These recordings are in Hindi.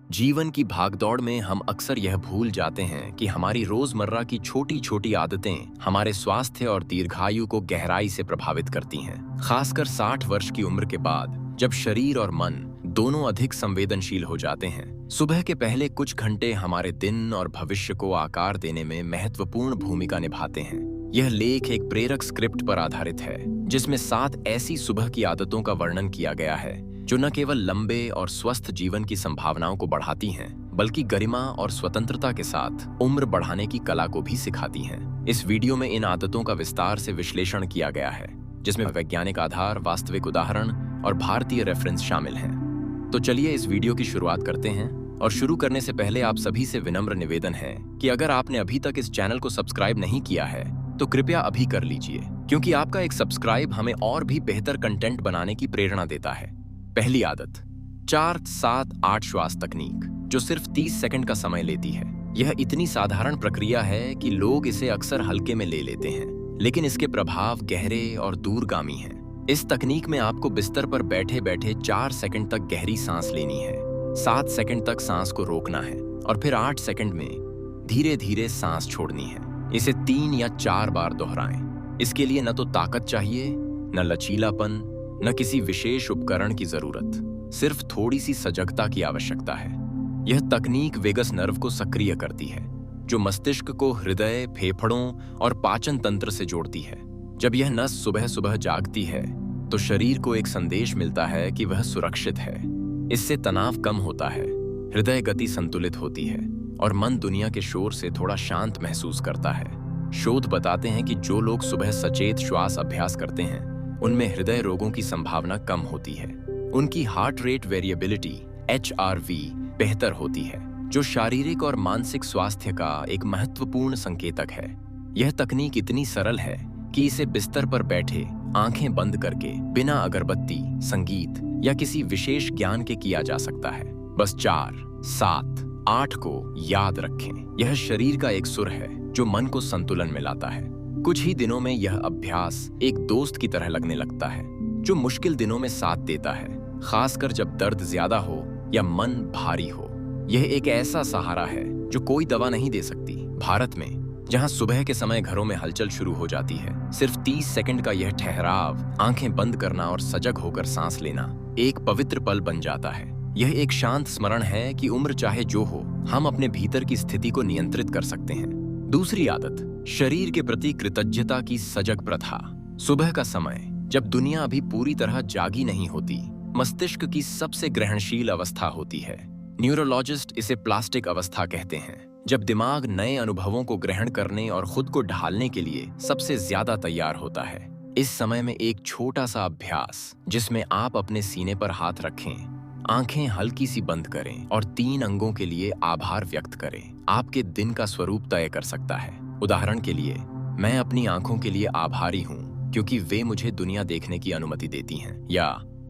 जीवन की भागदौड़ में हम अक्सर यह भूल जाते हैं कि हमारी रोजमर्रा की छोटी छोटी आदतें हमारे स्वास्थ्य और दीर्घायु को गहराई से प्रभावित करती हैं। खासकर 60 वर्ष की उम्र के बाद, जब शरीर और मन दोनों अधिक संवेदनशील हो जाते हैं। सुबह के पहले कुछ घंटे हमारे दिन और भविष्य को आकार देने में महत्वपूर्ण भूमिका निभाते हैं। यह लेख एक प्रेरक स्क्रिप्ट पर आधारित है, जिसमें 7 ऐसी सुबह की आदतों का वर्णन किया गया है जो न केवल लंबे और स्वस्थ जीवन की संभावनाओं को बढ़ाती हैं, बल्कि गरिमा और स्वतंत्रता के साथ उम्र बढ़ाने की कला को भी सिखाती हैं। इस वीडियो में इन आदतों का विस्तार से विश्लेषण किया गया है, जिसमें वैज्ञानिक आधार, वास्तविक उदाहरण और भारतीय रेफरेंस शामिल हैं। तो चलिए इस वीडियो की शुरुआत करते हैं। और शुरू करने से पहले आप सभी से विनम्र निवेदन है कि अगर आपने अभी तक इस चैनल को सब्सक्राइब नहीं किया है तो कृपया अभी कर लीजिए, क्योंकि आपका एक सब्सक्राइब हमें और भी बेहतर कंटेंट बनाने की प्रेरणा देता है। पहली आदत, 4-7-8 श्वास तकनीक, जो सिर्फ 30 सेकंड का समय लेती है। यह इतनी साधारण प्रक्रिया है कि लोग इसे अक्सर हल्के में ले लेते हैं, लेकिन इसके प्रभाव गहरे और दूरगामी हैं। इस तकनीक में आपको बिस्तर पर बैठे बैठे 4 सेकंड तक गहरी सांस लेनी है, 7 सेकंड तक सांस को रोकना है और फिर 8 सेकंड में धीरे धीरे सांस छोड़नी है। इसे 3 या 4 बार दोहराएं। इसके लिए न तो ताकत चाहिए, न लचीलापन, न किसी विशेष उपकरण की जरूरत, सिर्फ थोड़ी सी सजगता की आवश्यकता है। यह तकनीक वेगस नर्व को सक्रिय करती है, जो मस्तिष्क को हृदय, फेफड़ों और पाचन तंत्र से जोड़ती है। जब यह नस सुबह सुबह जागती है तो शरीर को एक संदेश मिलता है कि वह सुरक्षित है। इससे तनाव कम होता है, हृदय गति संतुलित होती है और मन दुनिया के शोर से थोड़ा शांत महसूस करता है। शोध बताते हैं कि जो लोग सुबह सचेत श्वास अभ्यास करते हैं, उनमें हृदय रोगों की संभावना कम होती है। उनकी हार्ट रेट वेरिएबिलिटी HRV बेहतर होती है, जो शारीरिक और मानसिक स्वास्थ्य का एक महत्वपूर्ण संकेतक है। यह तकनीक इतनी सरल है कि इसे बिस्तर पर बैठे, आंखें बंद करके, बिना अगरबत्ती, संगीत या किसी विशेष ज्ञान के किया जा सकता है। बस 4, 7, 8 को याद रखें। यह शरीर का एक सुर है जो मन को संतुलन में लाता है। कुछ ही दिनों में यह अभ्यास एक दोस्त की तरह लगने लगता है, जो मुश्किल दिनों में साथ देता है, खासकर जब दर्द ज्यादा हो या मन भारी हो। यह एक ऐसा सहारा है जो कोई दवा नहीं दे सकती। भारत में, जहां सुबह के समय घरों में हलचल शुरू हो जाती है, सिर्फ 30 सेकंड का यह ठहराव, आंखें बंद करना और सजग होकर सांस लेना एक पवित्र पल बन जाता है। यह एक शांत स्मरण है कि उम्र चाहे जो हो, हम अपने भीतर की स्थिति को नियंत्रित कर सकते हैं। दूसरी आदत, शरीर के प्रति कृतज्ञता की सजग प्रथा। सुबह का समय, जब दुनिया अभी पूरी तरह जागी नहीं होती, मस्तिष्क की सबसे ग्रहणशील अवस्था होती है। न्यूरोलॉजिस्ट इसे प्लास्टिक अवस्था कहते हैं, जब दिमाग नए अनुभवों को ग्रहण करने और खुद को ढालने के लिए सबसे ज्यादा तैयार होता है। इस समय में एक छोटा सा अभ्यास, जिसमें आप अपने सीने पर हाथ रखें, आंखें हल्की सी बंद करें और 3 अंगों के लिए आभार व्यक्त करें, आपके दिन का स्वरूप तय कर सकता है। उदाहरण के लिए, मैं अपनी आंखों के लिए आभारी हूँ क्योंकि वे मुझे दुनिया देखने की अनुमति देती हैं, या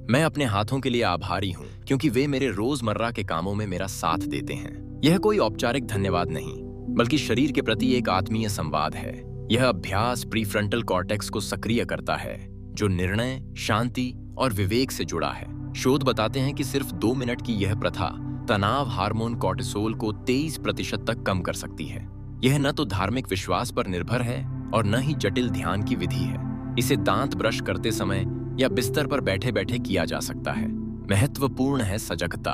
मैं अपने हाथों के लिए आभारी हूँ क्योंकि वे मेरे रोजमर्रा के कामों में मेरा साथ देते हैं। यह कोई औपचारिक धन्यवाद नहीं, बल्कि शरीर के प्रति एक आत्मीय संवाद है। यह अभ्यास प्रीफ्रंटल कॉर्टेक्स को सक्रिय करता है, जो निर्णय, शांति और विवेक से जुड़ा है। शोध बताते हैं कि सिर्फ 2 मिनट की यह प्रथा तनाव हार्मोन कॉर्टिसोल को 23% तक कम कर सकती है। यह न तो धार्मिक विश्वास पर निर्भर है और न ही जटिल ध्यान की विधि है। इसे दांत ब्रश करते समय या बिस्तर पर बैठे बैठे किया जा सकता है। महत्वपूर्ण है सजगता।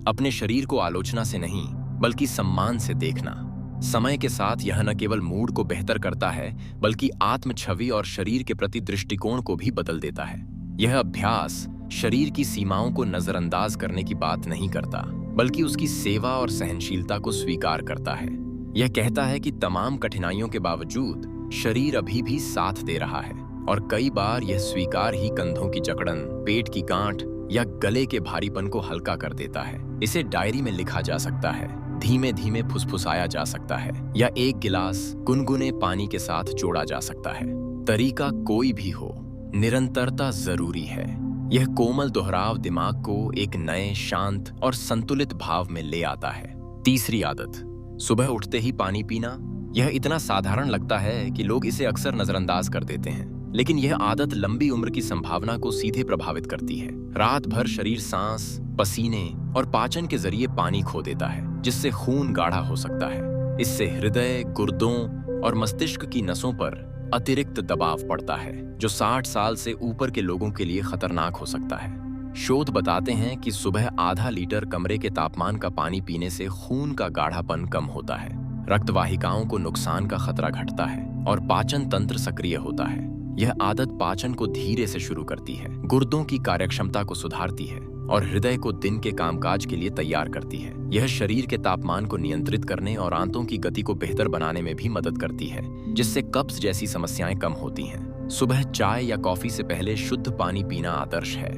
अपने शरीर को आलोचना से नहीं, बल्कि सम्मान से देखना। समय के साथ यह न केवल मूड को बेहतर करता है, बल्कि आत्म छवि और शरीर के प्रति दृष्टिकोण को भी बदल देता है। यह अभ्यास शरीर की सीमाओं को नजरअंदाज करने की बात नहीं करता, बल्कि उसकी सेवा और सहनशीलता को स्वीकार करता है। यह कहता है कि तमाम कठिनाइयों के बावजूद शरीर अभी भी साथ दे रहा है, और कई बार यह स्वीकार ही कंधों की जकड़न, पेट की गांठ या गले के भारीपन को हल्का कर देता है। इसे डायरी में लिखा जा सकता है, धीमे धीमे फुसफुसाया जा सकता है, या एक गिलास गुनगुने पानी के साथ जोड़ा जा सकता है। तरीका कोई भी हो, निरंतरता जरूरी है। यह कोमल दोहराव दिमाग को एक नए, शांत और संतुलित भाव में ले आता है। तीसरी आदत, सुबह उठते ही पानी पीना। यह इतना साधारण लगता है कि लोग इसे अक्सर नजरअंदाज कर देते हैं, लेकिन यह आदत लंबी उम्र की संभावना को सीधे प्रभावित करती है। रात भर शरीर सांस, पसीने और पाचन के जरिए पानी खो देता है, जिससे खून गाढ़ा हो सकता है। इससे हृदय, गुर्दों और मस्तिष्क की नसों पर अतिरिक्त दबाव पड़ता है, जो 60 साल से ऊपर के लोगों के लिए खतरनाक हो सकता है। शोध बताते हैं कि सुबह आधा लीटर कमरे के तापमान का पानी पीने से खून का गाढ़ापन कम होता है, रक्त वाहिकाओं को नुकसान का खतरा घटता है और पाचन तंत्र सक्रिय होता है। यह आदत पाचन को धीरे से शुरू करती है, गुर्दों की कार्यक्षमता को सुधारती है और हृदय को दिन के कामकाज के लिए तैयार करती है। यह शरीर के तापमान को नियंत्रित करने और आंतों की गति को बेहतर बनाने में भी मदद करती है, जिससे कब्ज जैसी समस्याएं कम होती हैं। सुबह चाय या कॉफी से पहले शुद्ध पानी पीना आदर्श है,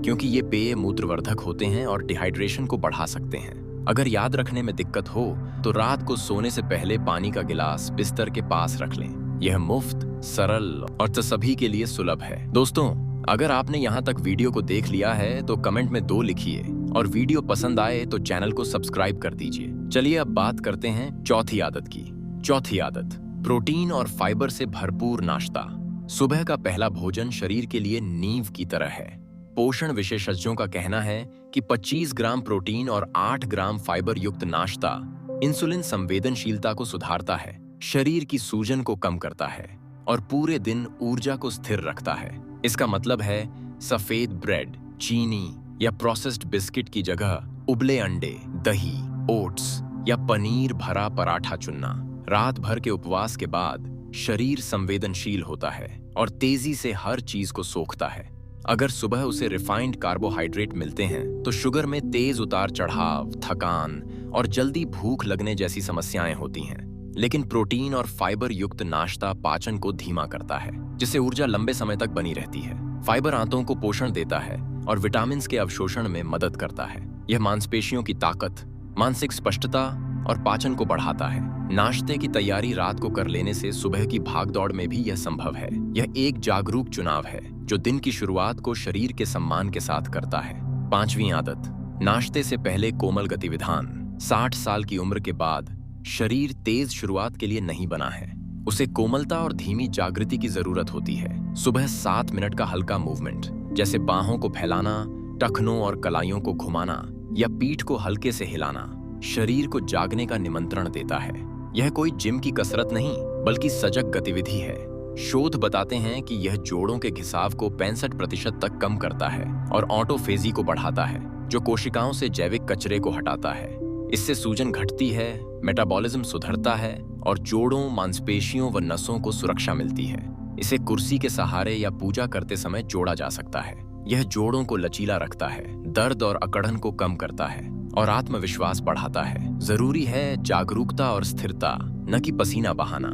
क्योंकि ये पेय मूत्रवर्धक होते हैं और डिहाइड्रेशन को बढ़ा सकते हैं। अगर याद रखने में दिक्कत हो तो रात को सोने से पहले पानी का गिलास बिस्तर के पास रख लें। यह मुफ्त, सरल और सभी के लिए सुलभ है। दोस्तों, अगर आपने यहाँ तक वीडियो को देख लिया है तो कमेंट में 2 लिखिए और वीडियो पसंद आए तो चैनल को सब्सक्राइब कर दीजिए। चलिए अब बात करते हैं चौथी आदत की। चौथी आदत, प्रोटीन और फाइबर से भरपूर नाश्ता। सुबह का पहला भोजन शरीर के लिए नींव की तरह है। पोषण विशेषज्ञों का कहना है कि 25 ग्राम प्रोटीन और 8 ग्राम फाइबर युक्त नाश्ता इंसुलिन संवेदनशीलता को सुधारता है, शरीर की सूजन को कम करता है और पूरे दिन ऊर्जा को स्थिर रखता है। इसका मतलब है सफेद ब्रेड, चीनी या प्रोसेस्ड बिस्किट की जगह उबले अंडे, दही, ओट्स या पनीर भरा पराठा चुनना। रात भर के उपवास के बाद शरीर संवेदनशील होता है और तेजी से हर चीज को सोखता है। अगर सुबह उसे रिफाइंड कार्बोहाइड्रेट मिलते हैं तो शुगर में तेज उतार चढ़ाव, थकान और जल्दी भूख लगने जैसी समस्याएं होती हैं। लेकिन प्रोटीन और फाइबर युक्त नाश्ता पाचन को धीमा करता है, जिससे ऊर्जा लंबे समय तक बनी रहती है। फाइबर आंतों को पोषण देता है और विटामिन्स के अवशोषण में मदद करता है। यह मांसपेशियों की ताकत, मानसिक स्पष्टता और पाचन को बढ़ाता है। नाश्ते की तैयारी रात को कर लेने से सुबह की भागदौड़ में भी यह संभव है। यह एक जागरूक चुनाव है जो दिन की शुरुआत को शरीर के सम्मान के साथ करता है। पांचवी आदत, नाश्ते से पहले कोमल गतिविधान। 60 साल की उम्र के बाद शरीर तेज शुरुआत के लिए नहीं बना है। उसे कोमलता और धीमी जागृति की जरूरत होती है। सुबह 7 मिनट का हल्का मूवमेंट, जैसे बाहों को फैलाना, टखनों और कलाइयों को घुमाना या पीठ को हल्के से हिलाना, शरीर को जागने का निमंत्रण देता है। यह कोई जिम की कसरत नहीं, बल्कि सजग गतिविधि है। शोध बताते हैं कि यह जोड़ों के घिसाव को 65% तक कम करता है और ऑटोफेजी को बढ़ाता है, जो कोशिकाओं से जैविक कचरे को हटाता है। इससे सूजन घटती है, मेटाबॉलिज्म सुधरता है और जोड़ों, मांसपेशियों व नसों को सुरक्षा मिलती है। इसे कुर्सी के सहारे या पूजा करते समय जोड़ा जा सकता है। यह जोड़ों को लचीला रखता है, दर्द और अकड़न को कम करता है और आत्मविश्वास बढ़ाता है। जरूरी है जागरूकता और स्थिरता, न कि पसीना बहाना।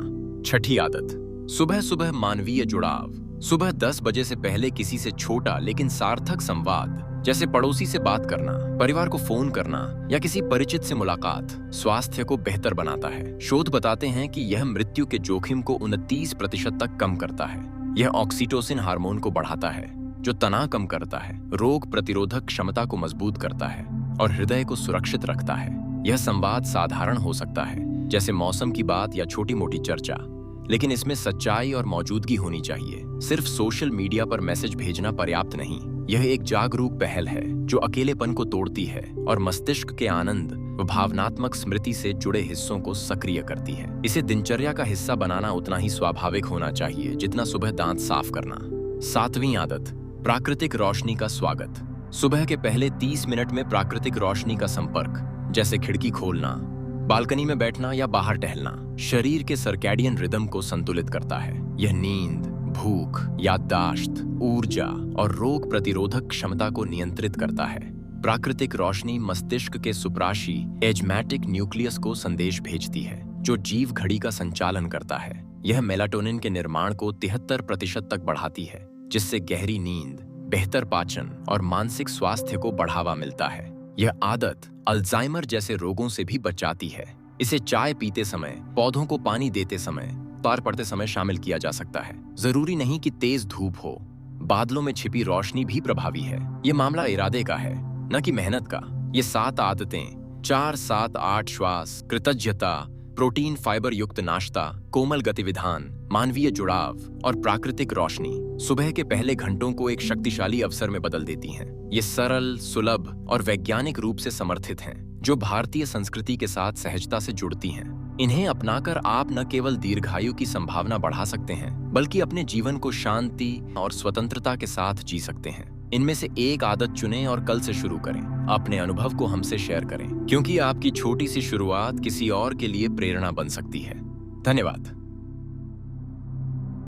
छठी आदत, सुबह सुबह मानवीय जुड़ाव। सुबह 10 बजे से पहले किसी से छोटा लेकिन सार्थक संवाद, जैसे पड़ोसी से बात करना, परिवार को फोन करना या किसी परिचित से मुलाकात, स्वास्थ्य को बेहतर बनाता है। शोध बताते हैं कि यह मृत्यु के जोखिम को 29% तक कम करता है। यह ऑक्सीटोसिन हार्मोन को बढ़ाता है, जो तनाव कम करता है, रोग प्रतिरोधक क्षमता को मजबूत करता है और हृदय को सुरक्षित रखता है। यह संवाद साधारण हो सकता है, जैसे मौसम की बात या छोटी मोटी चर्चा, लेकिन इसमें सच्चाई और मौजूदगी होनी चाहिए। सिर्फ सोशल मीडिया पर मैसेज भेजना पर्याप्त नहीं। यह एक जागरूक पहल है जो अकेलेपन को तोड़ती है और मस्तिष्क के आनंद व भावनात्मक स्मृति से जुड़े हिस्सों को सक्रिय करती है। इसे दिनचर्या का हिस्सा बनाना उतना ही स्वाभाविक होना चाहिए जितना सुबह दांत साफ करना। 7वीं आदत, प्राकृतिक रोशनी का स्वागत। सुबह के पहले 30 मिनट में प्राकृतिक रोशनी का संपर्क, जैसे खिड़की खोलना, बालकनी में बैठना या बाहर टहलना, शरीर के सर्कैडियन रिदम को संतुलित करता है। यह नींद, भूख, याददाश्त, ऊर्जा और रोग प्रतिरोधक क्षमता को नियंत्रित करता है। प्राकृतिक रोशनी मस्तिष्क के सुप्राशी एजमैटिक न्यूक्लियस को संदेश भेजती है, जो जीव घड़ी का संचालन करता है। यह मेलाटोनिन के निर्माण को 73% तक बढ़ाती है, जिससे गहरी नींद, बेहतर पाचन और मानसिक स्वास्थ्य को बढ़ावा मिलता है। यह आदत अल्जाइमर जैसे रोगों से भी बचाती है। इसे चाय पीते समय, पौधों को पानी देते समय, तार पड़ते समय शामिल किया जा सकता है। जरूरी नहीं कि तेज धूप हो, बादलों में छिपी रोशनी भी प्रभावी है। ये मामला इरादे का है, न कि मेहनत का। ये 7 आदतें, 4-7-8 श्वास, कृतज्ञता, प्रोटीन फाइबर युक्त नाश्ता, कोमल गतिविधान, मानवीय जुड़ाव और प्राकृतिक रोशनी सुबह के पहले घंटों को एक शक्तिशाली अवसर में बदल देती हैं। ये सरल, सुलभ और वैज्ञानिक रूप से समर्थित हैं, जो भारतीय संस्कृति के साथ सहजता से जुड़ती हैं। इन्हें अपनाकर आप न केवल दीर्घायु की संभावना बढ़ा सकते हैं, बल्कि अपने जीवन को शांति और स्वतंत्रता के साथ जी सकते हैं। इनमें से एक आदत चुनें और कल से शुरू करें। अपने अनुभव को हमसे शेयर करें, क्योंकि आपकी छोटी सी शुरुआत किसी और के लिए प्रेरणा बन सकती है। धन्यवाद।